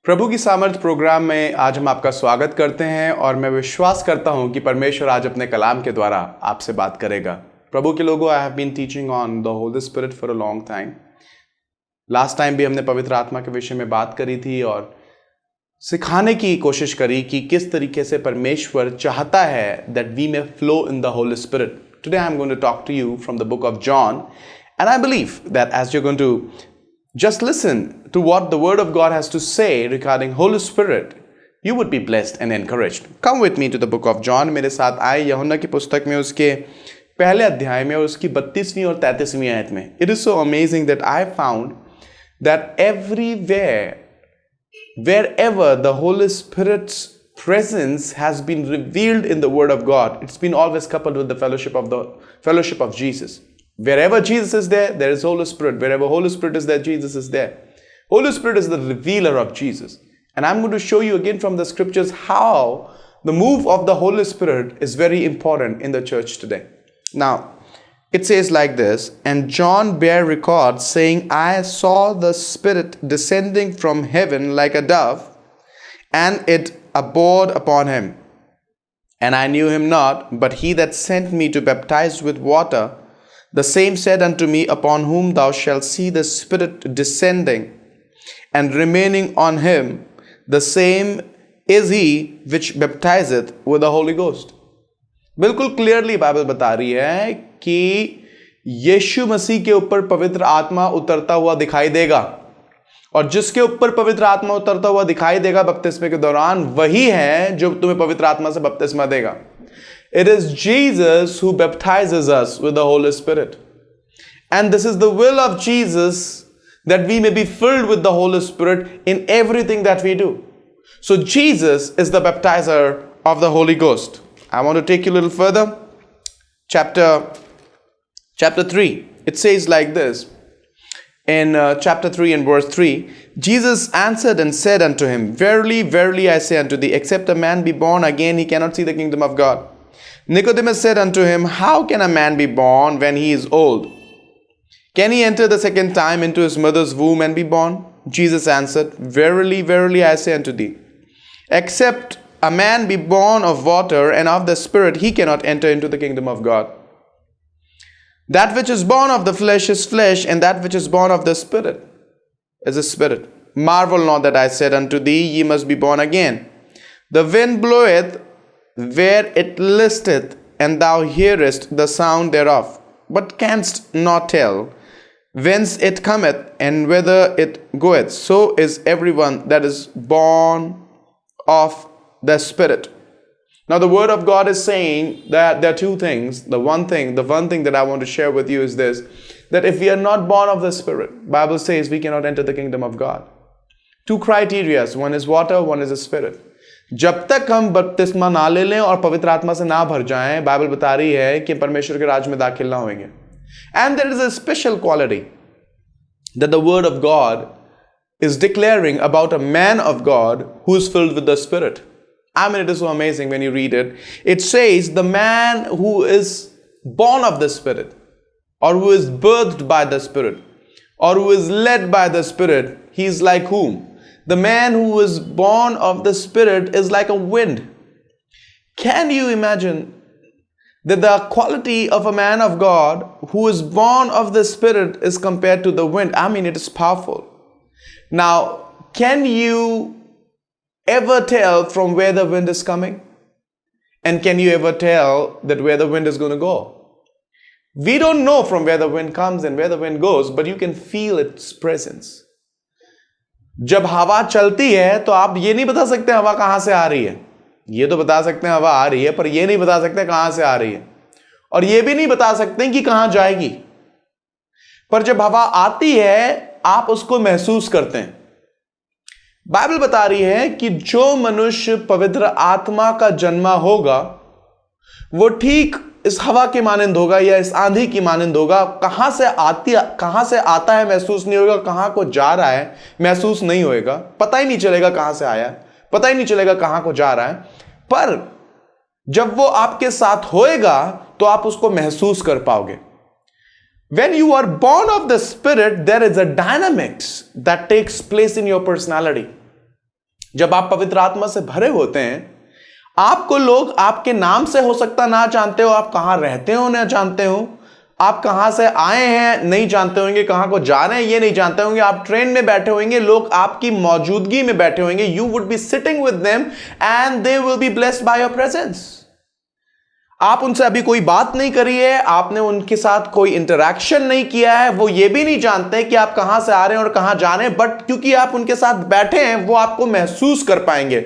प्रभु की सामर्थ प्रोग्राम में आज हम आपका स्वागत करते हैं और मैं विश्वास करता हूं कि परमेश्वर आज अपने कलाम के द्वारा आपसे बात करेगा। प्रभु के लोगों, I have been teaching on the holy spirit for a long time. Last time भी हमने पवित्र आत्मा के विषय में बात करी थी और सिखाने की कोशिश करी कि किस तरीके से परमेश्वर चाहता है that we may flow in the holy spirit. Today I am going to talk to you from the book of John and I believe that as you going to just listen to what the Word of God has to say regarding Holy Spirit, you would be blessed and encouraged. Come with me to the book of John. मेरे साथ आए यूहन्ना की पुस्तक में उसके पहले अध्याय में और उसकी 32वीं और 33वीं आयत में. It is so amazing that I found that everywhere, wherever the Holy Spirit's presence has been revealed in the Word of God, it's been always coupled with the fellowship of Jesus. Wherever Jesus is there, there is Holy Spirit. Wherever Holy Spirit is there, Jesus is there. Holy Spirit is the revealer of Jesus. And I'm going to show you again from the scriptures how the move of the Holy Spirit is very important in the church today. Now, it says like this, and John bare record, saying, I saw the Spirit descending from heaven like a dove, and it abode upon him. And I knew him not, but he that sent me to baptize with water, the same said unto me, upon whom thou shalt see the Spirit descending and remaining on him, the same is he which baptizeth with the Holy Ghost. बिल्कुल clearly Bible बता रही है कि यीशु मसीह के ऊपर पवित्र आत्मा उतरता हुआ दिखाई देगा और जिसके ऊपर पवित्र आत्मा उतरता हुआ दिखाई देगा बपतिस्मे के दौरान, वही है जो तुम्हें पवित्र आत्मा से बपतिस्मा देगा. It is Jesus who baptizes us with the Holy Spirit. And this is the will of Jesus that we may be filled with the Holy Spirit in everything that we do. So Jesus is the baptizer of the Holy Ghost. I want to take you a little further. Chapter 3. It says like this. In chapter 3 and verse 3, Jesus answered and said unto him, Verily, verily, I say unto thee, except a man be born again, he cannot see the kingdom of God. Nicodemus said unto him, How can a man be born when he is old? Can he enter the second time into his mother's womb and be born? Jesus answered, Verily, verily, I say unto thee, except a man be born of water and of the Spirit, he cannot enter into the kingdom of God. That which is born of the flesh is flesh, and that which is born of the Spirit is a spirit. Marvel not that I said unto thee, Ye must be born again. The wind bloweth where it listeth, and thou hearest the sound thereof, but canst not tell whence it cometh and whither it goeth. So is everyone that is born of the Spirit. Now the word of God is saying that there are two things. The one thing that I want to share with you is this, that if we are not born of the Spirit, Bible says we cannot enter the kingdom of God. Two criteria, one is water, one is the Spirit. जब तक हम बपतिस्मा ना ले लें और पवित्र आत्मा से ना भर जाएं, बाइबल बता रही है कि परमेश्वर के राज में दाखिल ना होंगे. And there is a special quality that the word of God is declaring about a man of God who is filled with the Spirit. I mean, it is so amazing when you read it. It says the man who is born of the Spirit, or who is birthed by the Spirit, or who is led by the Spirit, he is like whom? The man who is born of the Spirit is like a wind. Can you imagine that the quality of a man of God who is born of the Spirit is compared to the wind? I mean, it is powerful. Now, can you ever tell from where the wind is coming? And can you ever tell that where the wind is going to go? We don't know from where the wind comes and where the wind goes, but you can feel its presence. जब हवा चलती है तो आप ये नहीं बता सकते हवा कहां से आ रही है. ये तो बता सकते हैं हवा आ रही है, पर ये नहीं बता सकते कहां से आ रही है, और ये भी नहीं बता सकते कि कहां जाएगी. पर जब हवा आती है आप उसको महसूस करते हैं. बाइबल बता रही है कि जो मनुष्य पवित्र आत्मा का जन्मा होगा वो ठीक इस हवा के मानंद होगा या इस आंधी की मानंद होगा. कहां से आता है महसूस नहीं होगा, कहां को जा रहा है महसूस नहीं होएगा, पता ही नहीं चलेगा कहां से आया, पता ही नहीं चलेगा कहां को जा रहा है. पर जब वो आपके साथ होएगा तो आप उसको महसूस कर पाओगे. When you are born of the Spirit, there is a dynamics that takes place in your personality. जब आप पवित्र आत्मा से भरे होते हैं, आपको लोग आपके नाम से हो सकता ना जानते हो, आप कहां रहते हो ना जानते हो, आप कहां से आए हैं नहीं जानते होंगे, कहां को जा रहे हैं ये नहीं जानते होंगे, आप ट्रेन में बैठे होंगे, लोग आपकी मौजूदगी में बैठे होंगे, you would be sitting with them and they will be blessed by your presence. आप उनसे अभी कोई बात नहीं करी है, आपने उनके साथ कोई इंटरैक्शन नहीं किया है, वो ये भी नहीं जानते कि आप कहां से आ रहे हैं और कहां जा रहे हैं, बट क्योंकि आप उनके साथ बैठे हैं वो आपको महसूस कर पाएंगे।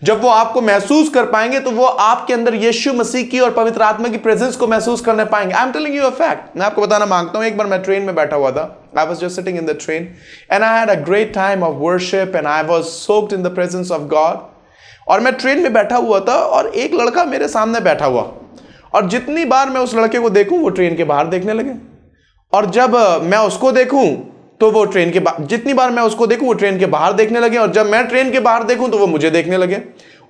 जब वो आपको महसूस कर पाएंगे तो वो आपके अंदर यीशु मसीह की और पवित्र आत्मा की प्रेजेंस को महसूस करने पाएंगे। I am telling you a fact, मैं आपको बताना मांगता हूं। एक बार मैं ट्रेन में बैठा हुआ था, I was just sitting in the train and I had a great time of worship and I was soaked in the presence of God. और मैं ट्रेन में बैठा हुआ था और एक लड़का मेरे सामने बैठा हुआ, और जितनी बार मैं उस लड़के को देखूं वो ट्रेन के बाहर देखने लगे, और जब मैं उसको देखूं तो वो ट्रेन के बाहर, जितनी बार मैं उसको देखूं वो ट्रेन के बाहर देखने लगे, और जब मैं ट्रेन के बाहर देखूं तो वो मुझे देखने लगे।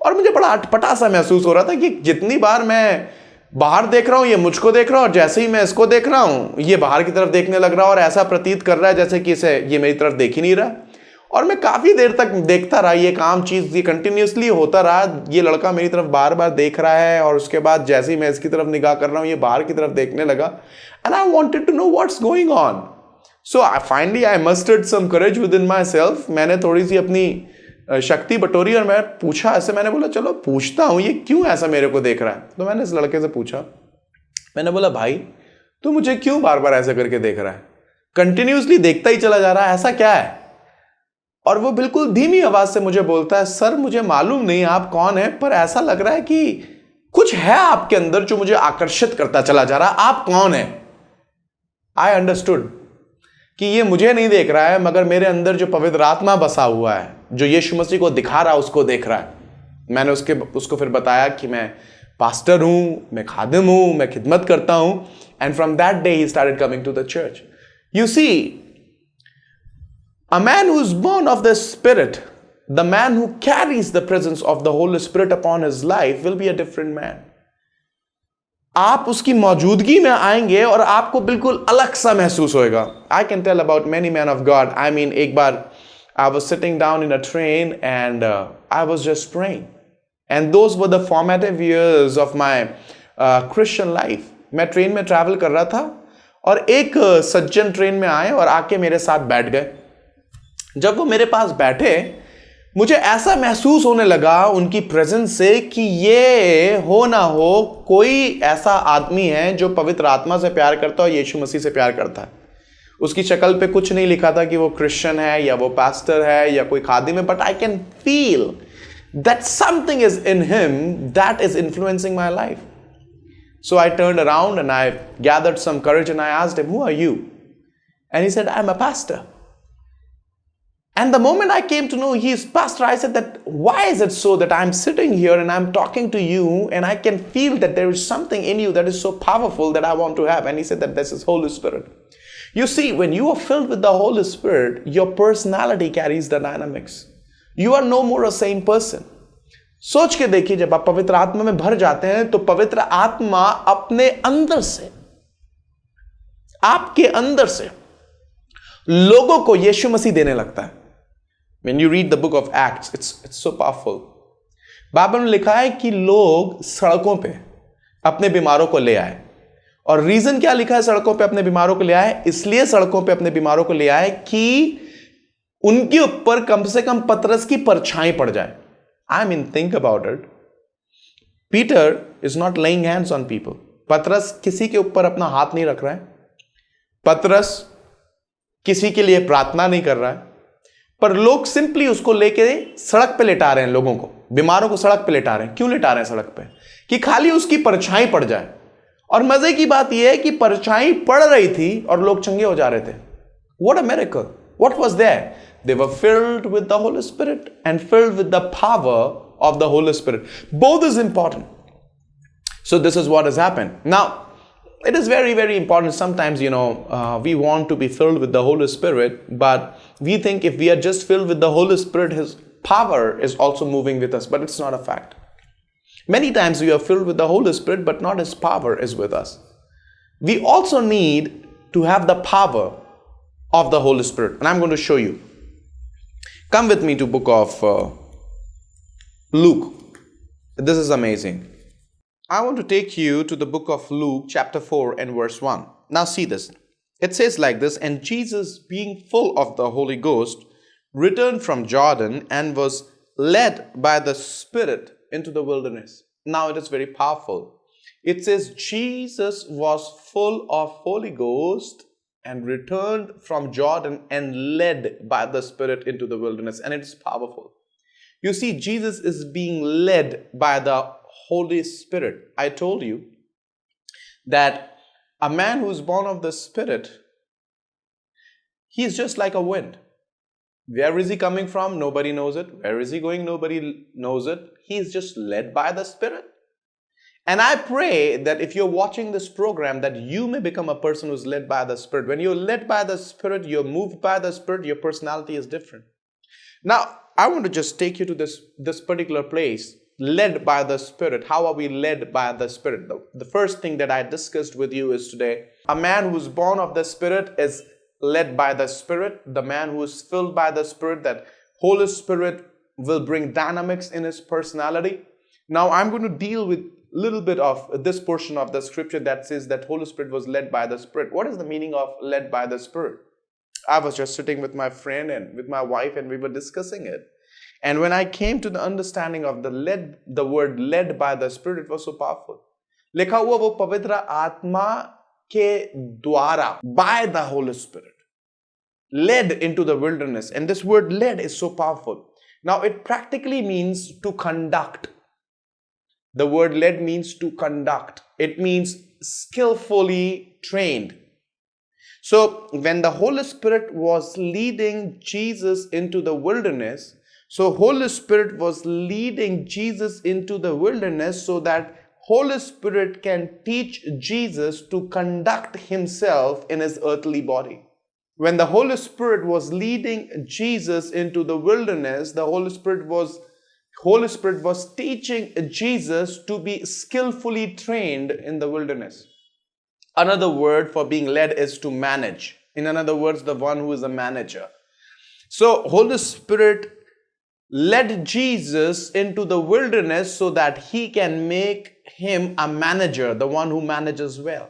और मुझे बड़ा अटपटा सा महसूस हो रहा था कि जितनी बार मैं बाहर देख रहा हूं ये मुझको देख रहा है, और जैसे ही मैं इसको देख रहा हूं ये बाहर की तरफ देखने लग रहा है, और ऐसा प्रतीत कर रहा है जैसे कि इसे ये मेरी तरफ देख ही नहीं रहा। और मैं काफी देर तक देखता रहा, ये काम चीज ये कंटिन्यूसली होता रहा, ये लड़का मेरी तरफ बार बार देख रहा है, और उसके बाद जैसे ही मैं इसकी तरफ निगाह कर रहा हूं ये बाहर की तरफ देखने लगा, and I wanted to know what's going on. So finally I mustered some courage within myself. मैंने थोड़ी सी अपनी शक्ति बटोरी और मैं पूछा ऐसे, मैंने बोला चलो पूछता हूं ये क्यों ऐसा मेरे को देख रहा है। तो मैंने इस लड़के से पूछा, मैंने बोला भाई तू मुझे क्यों बार बार ऐसे करके देख रहा है, कंटिन्यूसली देखता ही चला जा रहा है, ऐसा क्या है? और वो बिल्कुल धीमी आवाज से मुझे बोलता है, सर मुझे मालूम नहीं आप कौन है, पर ऐसा लग रहा है कि कुछ है आपके अंदर जो मुझे आकर्षित करता चला जा रहा है, आप कौन है? आई अंडरस्टूड कि ये मुझे नहीं देख रहा है, मगर मेरे अंदर जो पवित्र आत्मा बसा हुआ है, जो यीशु मसीह को दिखा रहा है, उसको देख रहा है। मैंने उसको फिर बताया कि मैं पास्टर हूं, मैं खादिम हूं, मैं खिदमत करता हूं, and from that day he started coming to the church. You see, a man who is born of the Spirit, the man who carries the presence of the Holy Spirit upon his life will be a different man. आप उसकी मौजूदगी में आएंगे और आपको बिल्कुल अलग सा महसूस होएगा। I can tell about many men of God. I mean, एक बार I was sitting down in a train and I was just praying. And those were the formative years of my Christian life. मैं train में travel कर रहा था और एक सज्जन train में आए और आके मेरे साथ बैठ गए। जब वो मेरे पास बैठे मुझे ऐसा महसूस होने लगा उनकी प्रेजेंस से कि ये हो ना हो कोई ऐसा आदमी है जो पवित्र आत्मा से प्यार करता है और यीशु मसीह से प्यार करता है। उसकी शक्ल पे कुछ नहीं लिखा था कि वो क्रिश्चियन है या वो पास्टर है या कोई खादिम है, but I can feel that something is in him that is influencing my life. So I turned around and I gathered some courage and I asked him, who are you? And he said, I am a pastor. And the moment I came to know he is pastor, I said that why is it so that I'm sitting here and I'm talking to you and I can feel that there is something in you that is so powerful that I want to have? And he said that this is Holy Spirit. You see, when you are filled with the Holy Spirit, your personality carries the dynamics. You are no more a same person. सोच के देखिए, जब आप पवित्र आत्मा में भर जाते हैं तो पवित्र आत्मा अपने अंदर से, आपके अंदर से लोगों को यीशु मसीह देने लगता है। When you read the book of Acts, it's so powerful. Bible में लिखा है कि लोग सड़कों पे अपने बीमारों को ले आए, और रीजन क्या लिखा है सड़कों पे अपने बीमारों को ले आए? इसलिए सड़कों पे अपने बीमारों को ले आए कि उनके ऊपर कम से कम पतरस की परछाई पड़ जाए। I mean, think about it. Peter is not laying hands on people. पतरस किसी के ऊपर अपना हाथ नहीं रख रहा है, पतरस किसी के लिए प्रार्थना नहीं कर रहा है, पर लोग सिंपली उसको लेके सड़क पे लेटा रहे हैं, लोगों को, बीमारों को सड़क पे लेटा रहे हैं। क्यों लेटा रहे हैं सड़क पे? कि खाली उसकी परछाई पड़ जाए। और मजे की बात यह है कि परछाई पड़ रही थी और लोग चंगे हो जा रहे थे। What a miracle! What was there? They were filled with the Holy Spirit and filled with the power of the Holy Spirit. Both is important. So this is what has happened. Now, it is very, very important. Sometimes, we want to be filled with the Holy Spirit, but we think if we are just filled with the Holy Spirit, His power is also moving with us, but it's not a fact. Many times we are filled with the Holy Spirit, but not His power is with us. We also need to have the power of the Holy Spirit, and I'm going to show you. Come with me to book of Luke. This is amazing. I want to take you to the book of Luke, chapter 4 and verse 1. Now see this. It says like this, and Jesus, being full of the Holy Ghost, returned from Jordan and was led by the Spirit into the wilderness. Now it is very powerful. It says Jesus was full of Holy Ghost and returned from Jordan and led by the Spirit into the wilderness. And it is powerful. You see, Jesus is being led by the Holy Spirit. I told you that a man who is born of the Spirit, he is just like a wind. Where is he coming from? Nobody knows it. Where is he going? Nobody knows it. He is just led by the Spirit. And I pray that if you're watching this program, that you may become a person who's led by the Spirit. When you're led by the Spirit, you're moved by the Spirit, your personality is different. Now, I want to just take you to this particular place, led by the Spirit. How are we led by the Spirit? The first thing that I discussed with you is today, a man who's born of the Spirit is led by the Spirit. The man who is filled by the Spirit, that Holy Spirit will bring dynamics in his personality. Now, I'm going to deal with a little bit of this portion of the scripture that says that Holy Spirit was led by the Spirit. What is the meaning of led by the Spirit? I was just sitting with my friend and with my wife and we were discussing it. And when I came to the understanding of the word led by the Spirit, it was so powerful. लिखा हुआ वो पवित्र आत्मा के द्वारा, by the Holy Spirit, led into the wilderness. And this word led is so powerful. Now it practically means to conduct. The word led means to conduct. It means skillfully trained. So when the Holy Spirit was leading Jesus into the wilderness, so Holy Spirit was leading Jesus into the wilderness so that Holy Spirit can teach Jesus to conduct himself in his earthly body. When the Holy Spirit was leading Jesus into the wilderness, the Holy Spirit was teaching Jesus to be skillfully trained in the wilderness. Another word for being led is to manage. In other words, the one who is a manager. So Holy Spirit led Jesus into the wilderness so that he can make him a manager, the one who manages well.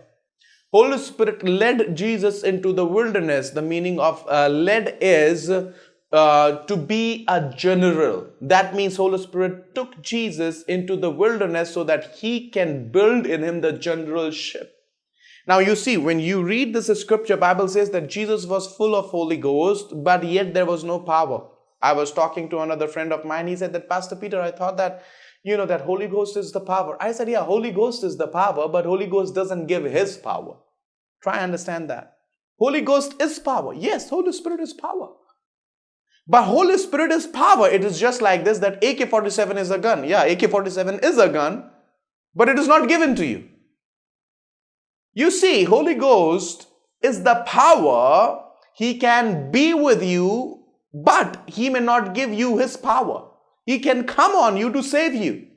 Holy Spirit led Jesus into the wilderness. The meaning of led is to be a general. That means Holy Spirit took Jesus into the wilderness so that he can build in him the generalship. Now you see, when you read this scripture, Bible says that Jesus was full of Holy Ghost, but yet there was no power. I was talking to another friend of mine. He said that, Pastor Peter, I thought that, that Holy Ghost is the power. I said, yeah, Holy Ghost is the power, but Holy Ghost doesn't give his power. Try and understand that. Holy Ghost is power. Yes, Holy Spirit is power. But Holy Spirit is power. It is just like this, that AK-47 is a gun. Yeah, AK-47 is a gun, but it is not given to you. You see, Holy Ghost is the power. He can be with you, but he may not give you his power. He can come on you to save you.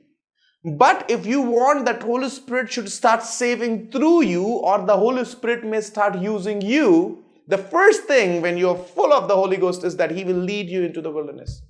But if you want that Holy Spirit should start saving through you, or the Holy Spirit may start using you, the first thing when you're full of the Holy Ghost is that he will lead you into the wilderness.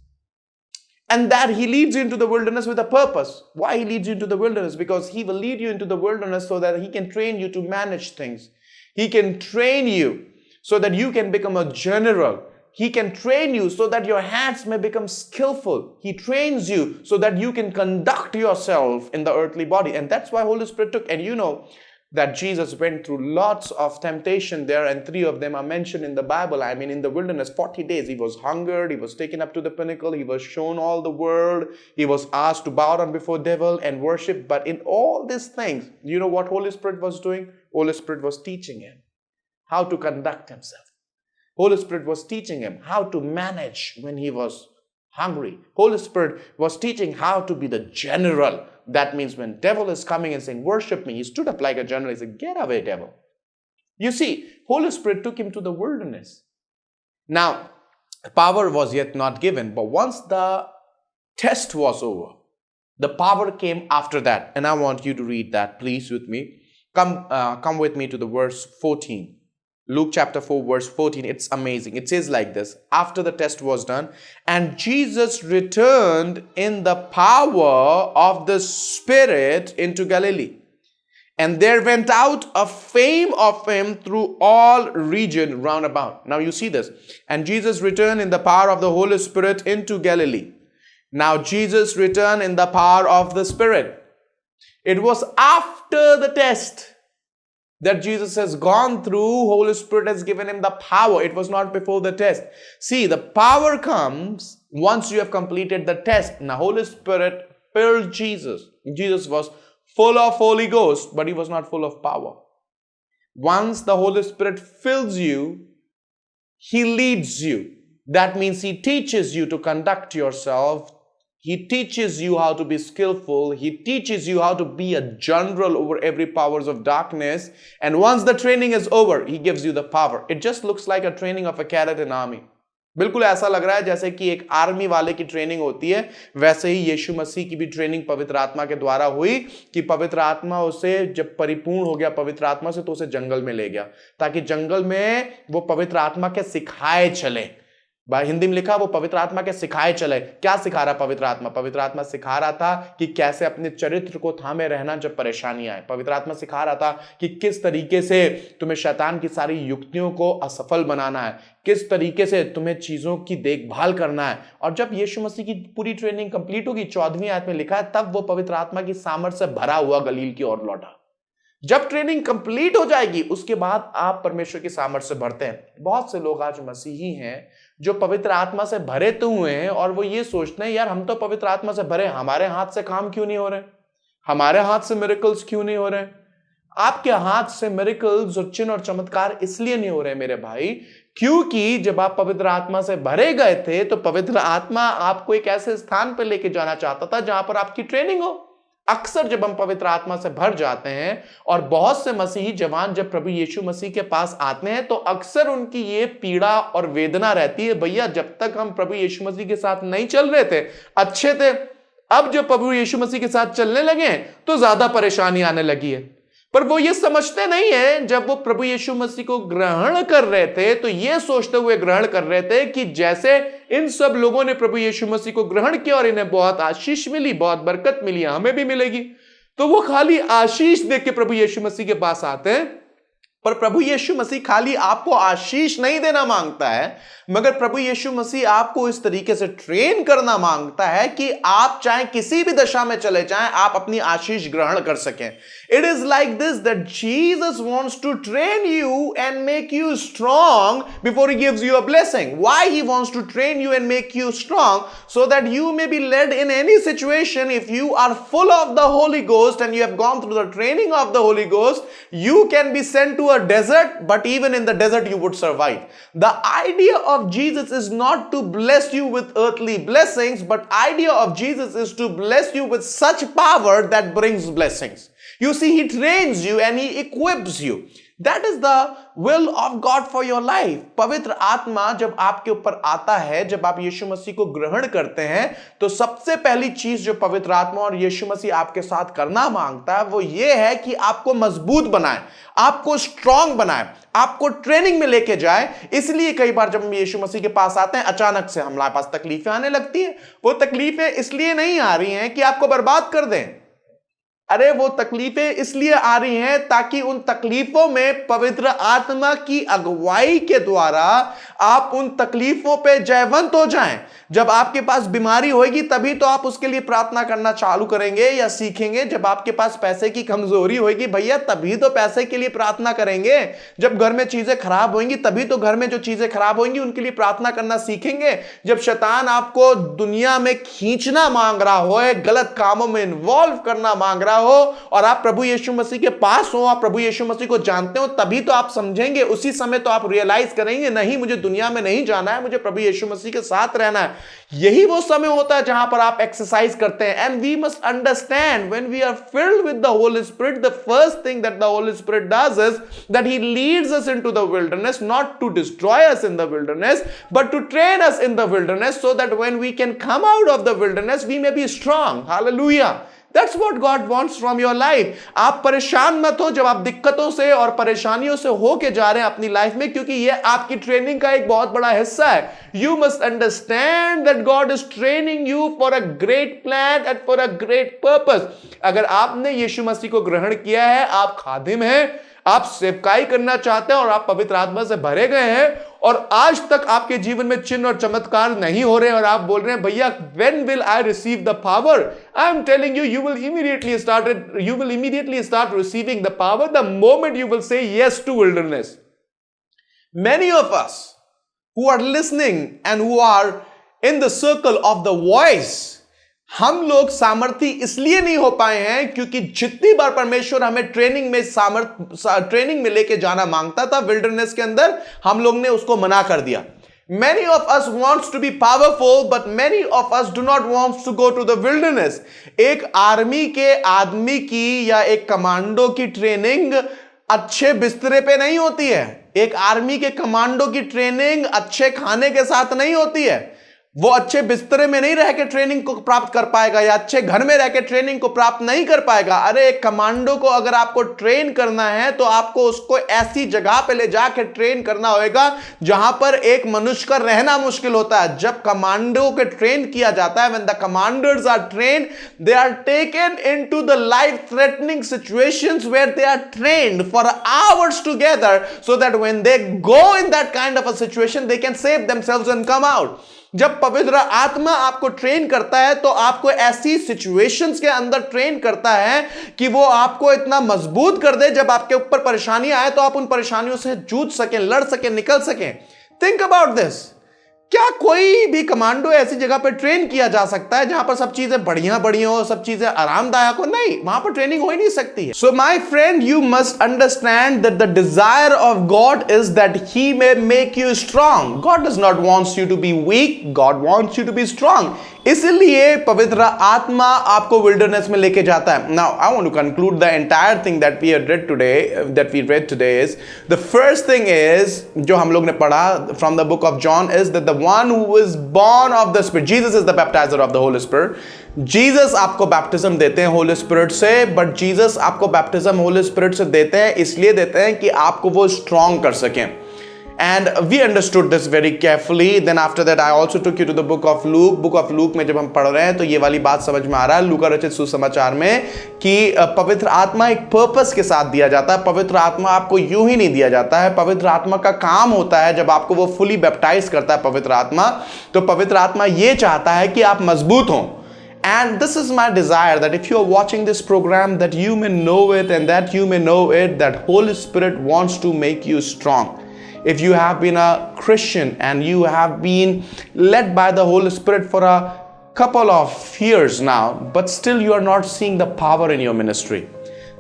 And that he leads you into the wilderness with a purpose. Why he leads you into the wilderness? Because he will lead you into the wilderness so that he can train you to manage things. He can train you so that you can become a general. He can train you so that your hands may become skillful. He trains you so that you can conduct yourself in the earthly body. And that's why Holy Spirit took. And you know that Jesus went through lots of temptation there, and 3 of them are mentioned in the Bible. I mean, in the wilderness, 40 days, he was hungered, he was taken up to the pinnacle, he was shown all the world, he was asked to bow down before devil and worship. But in all these things, you know what Holy Spirit was doing? Holy Spirit was teaching him how to conduct himself. Holy Spirit was teaching him how to manage when he was hungry. Holy Spirit was teaching how to be the general. That means when devil is coming and saying, worship me, he stood up like a general. He said, get away, devil. You see, Holy Spirit took him to the wilderness. Now, power was yet not given, but once the test was over, the power came after that. And I want you to read that, please, with me. Come with me to the verse 14. Luke chapter 4 verse 14, it's amazing. It says like this: after the test was done, and Jesus returned in the power of the Spirit into Galilee. And there went out a fame of him through all region round about. Now you see this. And Jesus returned in the power of the Holy Spirit into Galilee. Now Jesus returned in the power of the Spirit. It was after the test that Jesus has gone through. Holy Spirit has given him the power. It was not before the test. See, the power comes once you have completed the test. Now, Holy Spirit filled Jesus. Jesus was full of Holy Ghost, but he was not full of power. Once the Holy Spirit fills you, he leads you. That means he teaches you to conduct yourself. He teaches you how to be skillful. He teaches you how to be a general over every powers of darkness. And once the training is over, he gives you the power. It just looks like a training of a cadet in army. बिल्कुल ऐसा लग रहा है जैसे कि एक army वाले की ट्रेनिंग होती है, वैसे ही यीशु मसीह की भी ट्रेनिंग पवित्र आत्मा के द्वारा हुई कि पवित्र आत्मा उसे जब परिपूर्ण हो गया पवित्र आत्मा से, तो उसे जंगल में ले गया ताकि जंगल में वो पवित्र आत्मा के सिखाए चले. हिंदी में लिखा, वो पवित्र आत्मा के सिखाए चले. क्या सिखा रहा पवित्र आत्मा? पवित्र आत्मा सिखा रहा था कि कैसे अपने चरित्र को थामे रहना जब परेशानी आए. पवित्र आत्मा सिखा रहा था कि किस तरीके से तुम्हें शैतान की सारी युक्तियों को असफल बनाना है, किस तरीके से तुम्हें चीजों की देखभाल करना है. और जब यीशु मसीह की पूरी ट्रेनिंग कंप्लीट होगी, 14वीं आयत में लिखा है, तब वो पवित्र आत्मा की सामर्थ से भरा हुआ गलील की ओर लौटा. जब ट्रेनिंग कंप्लीट हो जाएगी, उसके बाद आप परमेश्वर की सामर्थ से भरते हैं. बहुत से लोग आज मसीही हैं जो पवित्र आत्मा से भरे तो हुए हैं और वो ये सोचते हैं, यार हम तो पवित्र आत्मा से भरे, हमारे हाथ से काम क्यों नहीं हो रहे, हमारे हाथ से मिरेकल्स क्यों नहीं हो रहे. आपके हाथ से मिरेकल्स और चिन्ह और चमत्कार इसलिए नहीं हो रहे मेरे भाई, क्योंकि जब आप पवित्र आत्मा से भरे गए थे तो पवित्र आत्मा आपको एक ऐसे स्थान पर लेके जाना चाहता था जहां पर आपकी ट्रेनिंग हो. अक्सर जब हम पवित्र आत्मा से भर जाते हैं, और बहुत से मसीही जवान जब प्रभु यीशु मसीह के पास आते हैं, तो अक्सर उनकी ये पीड़ा और वेदना रहती है, भैया जब तक हम प्रभु यीशु मसीह के साथ नहीं चल रहे थे अच्छे थे, अब जब प्रभु यीशु मसीह के साथ चलने लगे तो ज्यादा परेशानी आने लगी है. पर वो ये समझते नहीं है, जब वो प्रभु यीशु मसीह को ग्रहण कर रहे थे तो ये सोचते हुए ग्रहण कर रहे थे कि जैसे इन सब लोगों ने प्रभु यीशु मसीह को ग्रहण किया और इन्हें बहुत आशीष मिली, बहुत बरकत मिली, हमें भी मिलेगी. तो वो खाली आशीष देख के प्रभु यीशु मसीह के पास आते हैं. पर प्रभु यीशु मसीह खाली आपको आशीष नहीं देना मांगता है, मगर प्रभु यीशु मसीह आपको इस तरीके से ट्रेन करना मांगता है कि आप चाहे किसी भी दशा में चले जाएं, आप अपनी आशीष ग्रहण कर सकें. It is like this that Jesus wants to train you and make you strong before he gives you a blessing. Why he wants to train you and make you strong? So that you may be led in any situation. If you are full of the holy ghost and you have gone through the training of the holy ghost, you can be sent to a desert, but even in the desert you would survive. The idea of Jesus is not to bless you with earthly blessings, but idea of Jesus is to bless you with such power that brings blessings. You see, he trains you and he equips you. That is the will of God for your life. पवित्र आत्मा जब आपके ऊपर आता है, जब आप यीशु मसीह को ग्रहण करते हैं, तो सबसे पहली चीज जो पवित्र आत्मा और यीशु मसीह आपके साथ करना मांगता है वो ये है कि आपको मजबूत बनाए, आपको स्ट्रांग बनाए, आपको ट्रेनिंग में लेके जाए. इसलिए कई बार जब हम यीशु मसीह के पास आते हैं, अचानक से हमारे पास तकलीफें आने लगती हैं. वो तकलीफें इसलिए नहीं आ रही हैं कि आपको बर्बाद कर दें. अरे वो तकलीफें इसलिए आ रही हैं ताकि उन तकलीफों में पवित्र आत्मा की अगुवाई के द्वारा आप उन तकलीफों पे जयवंत हो जाएं. जब आपके पास बीमारी होगी तभी तो आप उसके लिए प्रार्थना करना चालू करेंगे या सीखेंगे. जब आपके पास पैसे की कमजोरी होगी भैया, तभी तो पैसे के लिए प्रार्थना करेंगे. जब घर में चीजें खराब होंगी तभी तो घर में जो चीजें खराब होंगी उनके लिए प्रार्थना करना सीखेंगे. जब शैतान आपको दुनिया में खींचना मांग रहा हो, गलत कामों में इन्वॉल्व करना मांग रहा हो, और आप प्रभु यीशु मसीह के पास हो, आप प्रभु यीशु मसीह को जानते हो, तभी तो आप समझेंगे. उसी समय तो आप रियलाइज करेंगे, नहीं मुझे दुनिया में नहीं जाना है, मुझे प्रभु यीशु मसीह के साथ रहना है. यही वो समय होता है जहां पर आप एक्सरसाइज करते हैं. And we must understand, when we are filled with the holy spirit, the first thing that the holy spirit does is that he leads us into the wilderness, not to destroy us in the wilderness, but to train us in the wilderness, so that when we can come out of the wilderness we may be strong. Hallelujah. That's what God wants from your life. आप परेशान मत हो जब आप दिक्कतों से और परेशानियों से होके जा रहे हैं अपनी लाइफ में, क्योंकि ये आपकी ट्रेनिंग का एक बहुत बड़ा हिस्सा है. You must understand that God is training you for a great plan and for a great purpose. अगर आपने यीशु मसीह को ग्रहण किया है, आप खादिम हैं, आप सेवकाई करना चाहते हैं और आप पवित्र आत्मा से भरे गए हैं, और आज तक आपके जीवन में चिन्ह और चमत्कार नहीं हो रहे हैं, और आप बोल रहे हैं भैया when will I receive the power? I am telling you, you will immediately start receiving the power the moment you will say yes to wilderness. Many of us who are listening and who are in the circle of the voice, हम लोग सामर्थी इसलिए नहीं हो पाए हैं क्योंकि जितनी बार परमेश्वर हमें ट्रेनिंग में लेके जाना मांगता था विल्डरनेस के अंदर, हम लोग ने उसको मना कर दिया. Many of us wants to be powerful, but many of us do not want to go to the wilderness. एक आर्मी के आदमी की या एक कमांडो की ट्रेनिंग अच्छे बिस्तरे पे नहीं होती है. एक आर्मी के कमांडो की ट्रेनिंग अच्छे खाने के साथ नहीं होती है. वो अच्छे बिस्तरे में नहीं रह के ट्रेनिंग को प्राप्त कर पाएगा या अच्छे घर में रह के ट्रेनिंग को प्राप्त नहीं कर पाएगा. अरे एक कमांडो को अगर आपको ट्रेन करना है तो आपको उसको ऐसी जगह पे ले जाके ट्रेन करना होगा जहां पर एक मनुष्य का रहना मुश्किल होता है. जब कमांडो को ट्रेन किया जाता है, when the commanders are train, they are taken into the life threatening situations where they are trained for hours together so that when they go in that kind of a situation they can save themselves and come out. जब पवित्र आत्मा आपको train करता है तो आपको ऐसी situations के अंदर ट्रेन करता है कि वो आपको इतना मजबूत कर दे, जब आपके ऊपर परेशानी आए तो आप उन परेशानियों से जूझ सकें, लड़ सकें, निकल सकें. Think about this. क्या कोई भी कमांडो ऐसी जगह पर ट्रेन किया जा सकता है जहां पर सब चीजें बढ़िया हो, सब चीजें आरामदायक हो? नहीं, वहां पर ट्रेनिंग हो ही नहीं सकती है. So my friend, you must understand that the desire of God is that he may make you strong. God does not wants you to be weak, God wants you to be strong. इसलिए पवित्र आत्मा आपको wilderness में लेके जाता है. Now I want to conclude the entire thing that we read today is the first thing is, जो हम लोग ने पढ़ा from the book of John, is that the one who is born of the spirit, Jesus is the baptiser of the holy spirit. Jesus आपको baptism देते हैं holy spirit से, but Jesus आपको बैप्टिज्म होली स्पिरिट से देते हैं, इसलिए देते हैं कि आपको वो स्ट्रांग कर सकें. And we understood this very carefully. Then after that I also took you to the book of Luke. Book of Luke में जब हम पढ़ रहे हैं तो ये वाली बात समझ में आ रहा है लूका रचित सुसमाचार में कि पवित्र आत्मा एक पर्पस के साथ दिया जाता है. पवित्र आत्मा आपको यूं ही नहीं दिया जाता है. पवित्र आत्मा का काम होता है जब आपको वो फुली बैप्टाइज करता है पवित्र आत्मा, तो पवित्र आत्मा ये चाहता है कि आप मजबूत हों. And this is my desire that if you are watching this program, that you may know it, and that you may know it, that Holy Spirit wants to make you strong. If you have been a Christian and you have been led by the Holy Spirit for a couple of years now, but still you are not seeing the power in your ministry,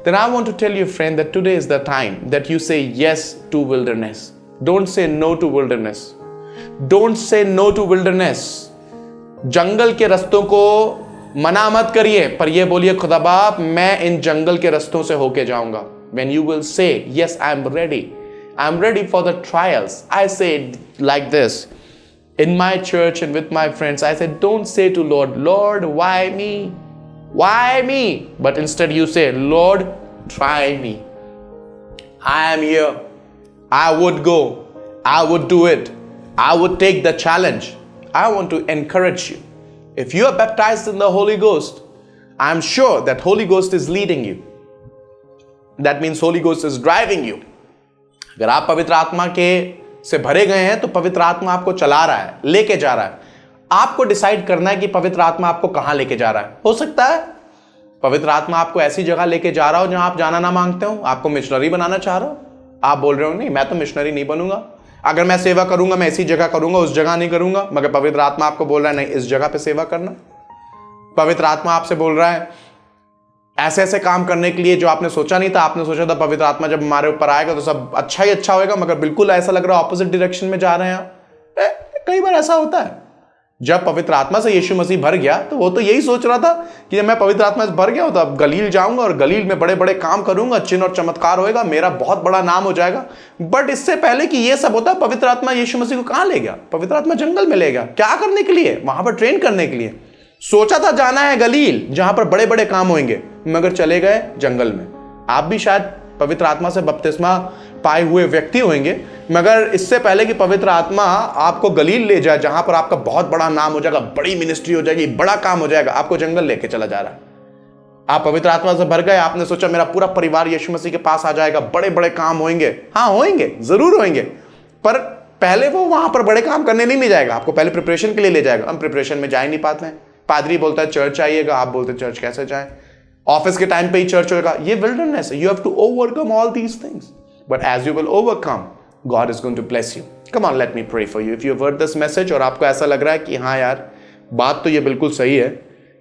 then I want to tell you, friend, that today is the time that you say yes to wilderness. Don't say no to wilderness. Don't say no to wilderness. जंगल के रास्तों को मना मत करिए, पर यह बोलिए खुदा बाप मैं इन जंगल के रास्तों से होके जाऊंगा. When you will say yes, I am ready. I'm ready for the trials. I say it like this. In my church and with my friends, I said, don't say to Lord, Lord, why me? Why me? But instead you say, Lord, try me. I am here. I would go. I would do it. I would take the challenge. I want to encourage you. If you are baptized in the Holy Ghost, I'm sure that Holy Ghost is leading you. That means Holy Ghost is driving you. अगर आप पवित्र आत्मा के से भरे गए हैं तो पवित्र आत्मा आपको चला रहा है, लेके जा रहा है. आपको डिसाइड करना है कि पवित्र आत्मा आपको कहां लेके जा रहा है. हो सकता है पवित्र आत्मा आपको ऐसी जगह लेके जा रहा हो जहां आप जाना ना मांगते हो. आपको मिशनरी बनाना चाह रहा हो, आप बोल रहे हो नहीं मैं तो मिशनरी नहीं बनूंगा, अगर मैं सेवा करूंगा मैं ऐसी जगह करूंगा, उस जगह नहीं करूंगा. मगर पवित्र आत्मा आपको बोल रहा है नहीं, इस जगह पे सेवा करना. पवित्र आत्मा आपसे बोल रहा है ऐसे ऐसे काम करने के लिए जो आपने सोचा नहीं था. आपने सोचा था पवित्र आत्मा जब हमारे ऊपर आएगा तो सब अच्छा ही अच्छा होगा, मगर बिल्कुल ऐसा लग रहा है ऑपोजिट डायरेक्शन में जा रहे हैं. कई बार ऐसा होता है. जब पवित्र आत्मा से यीशु मसीह भर गया तो वो तो यही सोच रहा था कि जब मैं पवित्र आत्मा से भर गया तो अब गलील जाऊंगा और गलील में बड़े बड़े काम करूंगा, चिन्ह और चमत्कार होएगा, मेरा बहुत बड़ा नाम हो जाएगा. बट इससे पहले कि ये सब होता, पवित्र आत्मा यीशु मसीह को कहां ले गया? पवित्र आत्मा जंगल में ले गया. क्या करने के लिए? वहां पर ट्रेन करने के लिए. सोचा था जाना है गलील जहां पर बड़े बड़े काम होंगे, मगर चले गए जंगल में। आप भी शायद पवित्र आत्मा से बपतिस्मा पाए हुए व्यक्ति होंगे, मगर इससे पहले कि पवित्र आत्मा आपको गलील ले जाए जहां पर आपका बहुत बड़ा नाम हो जाएगा, बड़ी मिनिस्ट्री हो जाएगी, बड़ा काम हो जाएगा, आपको जंगल लेके चला जा रहा है। आप पवित्र आत्मा से भर गए, आपने सोचा मेरा पूरा परिवार यीशु मसीह के पास आ जाएगा, बड़े बड़े काम होंगे। हाँ होंगे, जरूर होंगे, पर पहले वो वहां पर बड़े काम करने नहीं ले जाएगा, आपको पहले प्रिपरेशन के लिए ले जाएगा। हम प्रिपरेशन में जा ही नहीं पाते हैं। पादरी बोलता है चर्च आइएगा, आप बोलते हैं चर्च कैसे जाए, ऑफिस के टाइम पे ही चर्च होगा। ये विल्डरनेस है। You have to overcome all these things, but as you will overcome, God is going to bless you. Come on, let me pray for you. If you heard this message और आपको ऐसा लग रहा है कि हाँ यार, बात तो ये बिल्कुल सही है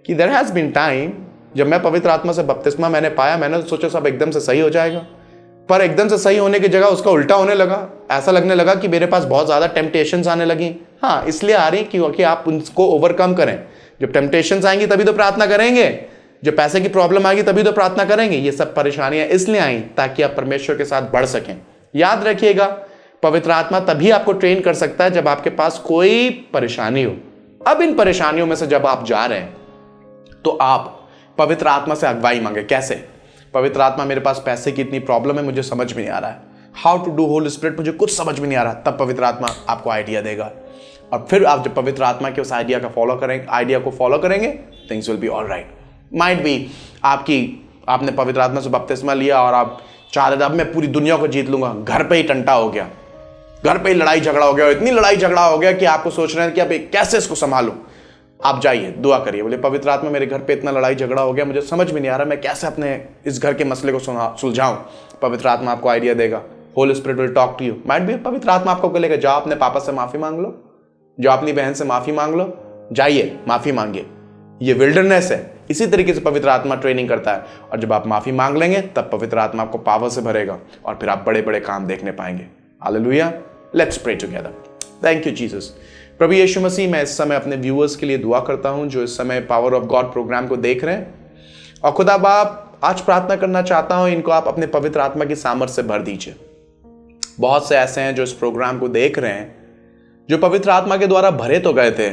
कि देयर हैज बीन टाइम जब मैं पवित्र आत्मा से बपतिस्मा मैंने पाया, मैंने तो सोचा सब एकदम से सही हो जाएगा, पर एकदम से सही होने की जगह उसका उल्टा होने लगा। ऐसा लगने लगा कि मेरे पास बहुत ज्यादा टेम्पटेशंस आने लगी। हाँ, इसलिए आ रही क्योंकि आप उनको ओवरकम करें। जब टेम्पटेशंस आएंगी तभी तो प्रार्थना करेंगे, जब पैसे की प्रॉब्लम आएगी तभी तो प्रार्थना करेंगे। ये सब परेशानियां इसलिए आई ताकि आप परमेश्वर के साथ बढ़ सकें। याद रखिएगा, पवित्र आत्मा तभी आपको ट्रेन कर सकता है जब आपके पास कोई परेशानी हो। अब इन परेशानियों में से जब आप जा रहे हैं तो आप पवित्र आत्मा से अगुवाई मांगे। कैसे? पवित्र आत्मा, मेरे पास पैसे की इतनी प्रॉब्लम है, मुझे समझ में नहीं आ रहा है, how to do holy spirit, मुझे कुछ समझ में नहीं आ रहा। तब पवित्र आत्मा आपको आइडिया देगा, और फिर आप जब पवित्र आत्मा के उस आइडिया को फॉलो करेंगे, things will be all right. Might be आपने पवित्र आत्मा से बपतिस्मा लिया और आप चाह रहे थे अब मैं पूरी दुनिया को जीत लूंगा, घर पे ही टंटा हो गया, घर पे ही लड़ाई झगड़ा हो गया, इतनी लड़ाई झगड़ा हो गया कि आपको सोच रहे हैं कि अब कैसे इसको संभालूं। आप जाइए, दुआ करिए, बोले पवित्र आत्मा, मेरे घर पे इतना लड़ाई झगड़ा हो गया, मुझे समझ में नहीं आ रहा मैं कैसे अपने इस घर के मसले को सुलझाऊं। पवित्र आत्मा आपको आइडिया देगा। Holy spirit will talk to you. Might be पवित्र आत्मा आपको बोलेगा जाओ अपने पापा से माफी मांग लो, जाओ अपनी बहन से माफी मांग लो, जाइए माफी मांगिए। ये विल्डरनेस है। इसी तरीके से पवित्र आत्मा ट्रेनिंग करता है, और जब आप माफी मांग लेंगे तब पवित्र आत्मा आपको पावर से भरेगा और फिर आप बड़े बड़े काम देखने पाएंगे। Hallelujah. Let's pray together. Thank you Jesus. प्रभु यीशु मसीह, मैं इस समय अपने व्यूअर्स के लिए दुआ करता हूं जो इस समय पावर ऑफ गॉड प्रोग्राम को देख रहे हैं, और खुदा बाप आज प्रार्थना करना चाहता हूं, इनको आप अपने पवित्र आत्मा की सामर्थ्य से भर दीजिए। बहुत से ऐसे हैं जो इस प्रोग्राम को देख रहे हैं जो पवित्र आत्मा के द्वारा भरे तो गए थे,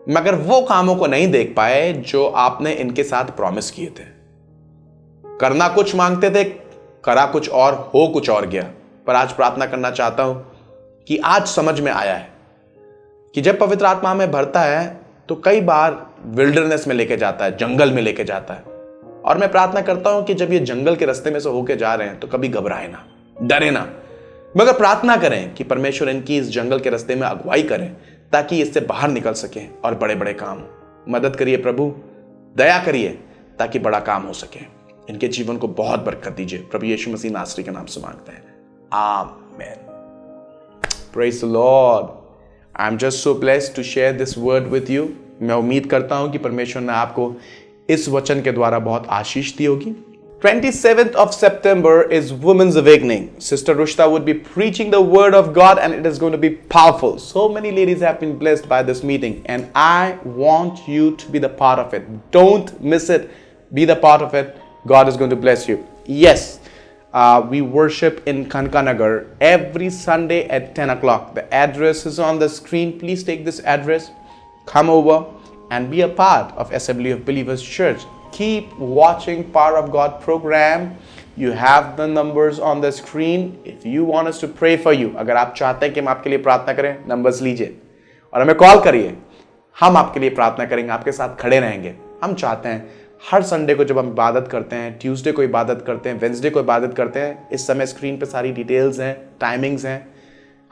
मगर वो कामों को नहीं देख पाए जो आपने इनके साथ प्रॉमिस किए थे। करना कुछ मांगते थे, करा कुछ और, हो कुछ और गया। पर आज प्रार्थना करना चाहता हूं कि आज समझ में आया है कि जब पवित्र आत्मा हमें भरता है तो कई बार विल्डरनेस में लेके जाता है, जंगल में लेके जाता है। और मैं प्रार्थना करता हूं कि जब ये जंगल के रास्ते में से होके जा रहे हैं तो कभी घबराए ना, डरे ना, मगर प्रार्थना करें कि परमेश्वर इनकी इस जंगल के रास्ते में अगुवाई करें ताकि इससे बाहर निकल सके और बड़े बड़े काम। मदद करिए प्रभु, दया करिए ताकि बड़ा काम हो सके। इनके जीवन को बहुत बरकत दीजिए। प्रभु यीशु मसीह नासरी के नाम से मांगते हैं, आमीन। Praise the Lord. I am just so blessed to share this word with you. मैं उम्मीद करता हूं कि परमेश्वर ने आपको इस वचन के द्वारा बहुत आशीष दी होगी। 27th of September is Women's Awakening. Sister Rushta would be preaching the word of God and it is going to be powerful. So many ladies have been blessed by this meeting and I want you to be the part of it. Don't miss it. Be the part of it. God is going to bless you. Yes, we worship in Kankanagar every Sunday at 10 o'clock. The address is on the screen. Please take this address. Come over and be a part of Assembly of Believers Church. Keep watching Power of God program. You have the numbers on the screen. If you want us to pray for you, अगर आप चाहते हैं कि हम आपके लिए प्रार्थना करें, नंबर्स लीजिए और हमें कॉल करिए। हम आपके लिए प्रार्थना करेंगे, आपके साथ खड़े रहेंगे। हम चाहते हैं हर संडे को जब हम इबादत करते हैं, ट्यूसडे को इबादत करते हैं, वेंसडे को इबादत करते हैं, इस समय स्क्रीन पे सारी डिटेल्स हैं, टाइमिंग्स हैं।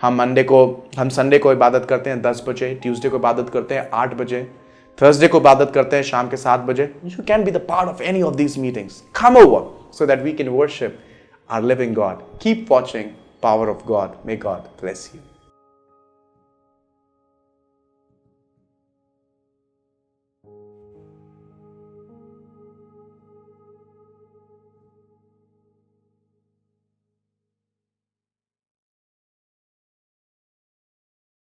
हम संडे को इबादत करते हैं 10 बजे, ट्यूसडे को इबादत करते हैं 8 बजे, थर्सडे को इबादत करते हैं शाम के 7 बजे। You can be the part of any of these meetings. Come over so that we can worship our living God. Keep watching Power of God. May God bless you.